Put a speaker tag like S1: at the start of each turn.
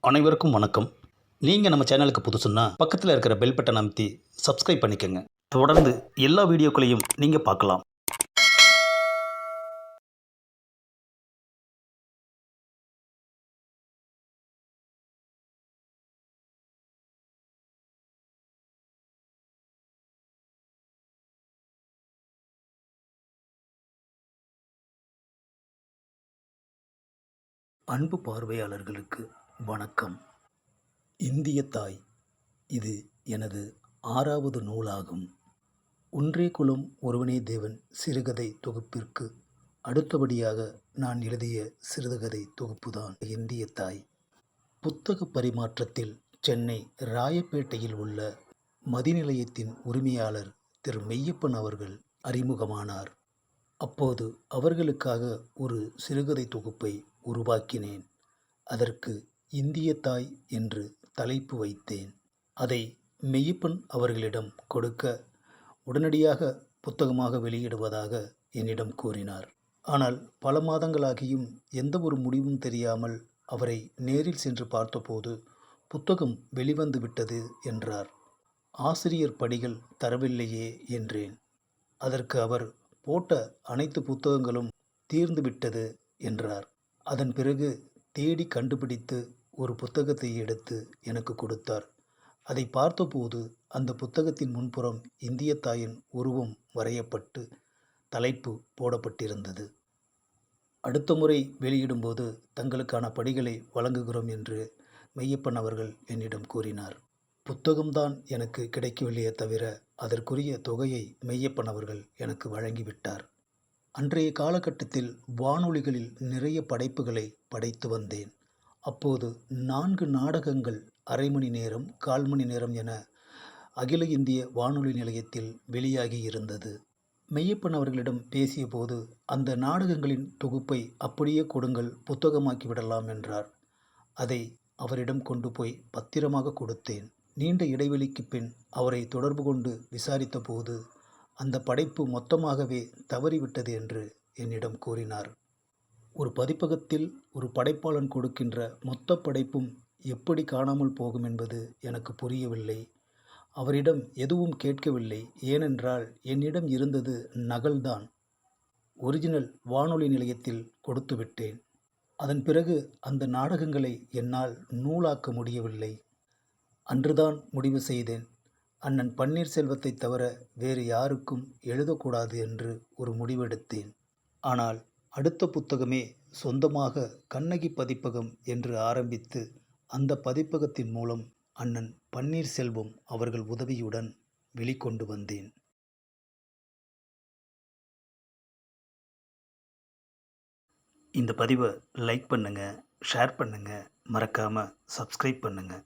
S1: அனைவருக்கும் வணக்கம். நீங்கள் நம்ம சேனலுக்கு புதுசுன்னா பக்கத்தில் இருக்கிற பெல் பட்டனை அமைத்தி சப்ஸ்கிரைப் பண்ணிக்கோங்க. தொடர்ந்து எல்லா வீடியோக்களையும் நீங்கள் பார்க்கலாம். அன்பு பார்வையாளர்களுக்கு வணக்கம். இந்திய தாய், இது எனது 6வது நூலாகும். ஒன்றே குலம் ஒருவனே தேவன் சிறுகதை தொகுப்பிற்கு அடுத்தபடியாக நான் எழுதிய சிறுகதை தொகுப்புதான் இந்திய தாய். புத்தக பரிமாற்றத்தில் சென்னை ராயப்பேட்டையில் உள்ள மதிநிலையத்தின் உரிமையாளர் திரு மெய்யப்பன் அவர்கள் அறிமுகமானார். அப்போது அவர்களுக்காக ஒரு சிறுகதை தொகுப்பை உருவாக்கினேன். அதற்கு இந்திய தாய் என்று தலைப்பு வைத்தேன். அதை மெய்யப்பன் அவர்களிடம் கொடுக்க உடனடியாக புத்தகமாக வெளியிடுவதாக என்னிடம் கூறினார். ஆனால் பல மாதங்களாகியும் எந்த ஒரு முடிவும் தெரியாமல் அவரை நேரில் சென்று பார்த்தபோது புத்தகம் வெளிவந்து விட்டது என்றார். ஆசிரியர் பணிகள் தரவில்லையே என்றேன். அதற்கு அவர் போட்ட அனைத்து புத்தகங்களும் தீர்ந்துவிட்டது என்றார். அதன் பிறகு தேடி கண்டுபிடித்து ஒரு புத்தகத்தை எடுத்து எனக்கு கொடுத்தார். அதை பார்த்தபோது அந்த புத்தகத்தின் முன்புறம் இந்திய தாயின் உருவம் வரையப்பட்டு தலைப்பு போடப்பட்டிருந்தது. அடுத்த முறை வெளியிடும்போது தங்களுக்கான படிகளை வழங்குகிறோம் என்று மெய்யப்பன் அவர்கள் என்னிடம் கூறினார். புத்தகம்தான் எனக்கு கிடைக்கவில்லையே தவிர அதற்குரிய தொகையை மெய்யப்பன் அவர்கள் எனக்கு வழங்கிவிட்டார். அன்றைய காலகட்டத்தில் வானொலிகளில் நிறைய படைப்புகளை படைத்து வந்தேன். அப்போது 4 நாடகங்கள் அரை மணி நேரம், 1/4 மணி நேரம் என அகில இந்திய வானொலி நிலையத்தில் வெளியாகி இருந்தது. மெய்யப்பன் அவர்களிடம் பேசிய போது அந்த நாடகங்களின் தொகுப்பை அப்படியே கொடுங்கள், புத்தகமாக்கி விடலாம் என்றார். அதை அவரிடம் கொண்டு போய் பத்திரமாக கொடுத்தேன். நீண்ட இடைவெளிக்கு பின் அவரை தொடர்பு கொண்டு விசாரித்த போது அந்த படைப்பு மொத்தமாகவே தவறிவிட்டது என்று என்னிடம் கூறினார். ஒரு பதிப்பகத்தில் ஒரு படைப்பாளன் கொடுக்கின்ற மொத்த படைப்பும் எப்படி காணாமல் போகும் என்பது எனக்கு புரியவில்லை. அவரிடம் எதுவும் கேட்கவில்லை. ஏனென்றால் என்னிடம் இருந்தது நகல்தான். ஒரிஜினல் வானொலி நிலையத்தில் கொடுத்து விட்டேன். அதன் பிறகு அந்த நாடகங்களை என்னால் நூலாக்க முடியவில்லை. அன்றுதான் முடிவு செய்தேன். அண்ணன் பன்னீர்செல்வத்தை தவிர வேறு யாருக்கும் எழுதக்கூடாது என்று ஒரு முடிவெடுத்தேன். ஆனால் அடுத்த புத்தகமே சொந்தமாக கண்ணகி பதிப்பகம் என்று ஆரம்பித்து அந்த பதிப்பகத்தின் மூலம் அண்ணன் பன்னீர்செல்வம் அவர்கள் உதவியுடன் வெளிக்கொண்டு வந்தேன். இந்த பதிவை லைக் பண்ணுங்கள், ஷேர் பண்ணுங்கள், மறக்காமல் சப்ஸ்கிரைப் பண்ணுங்கள்.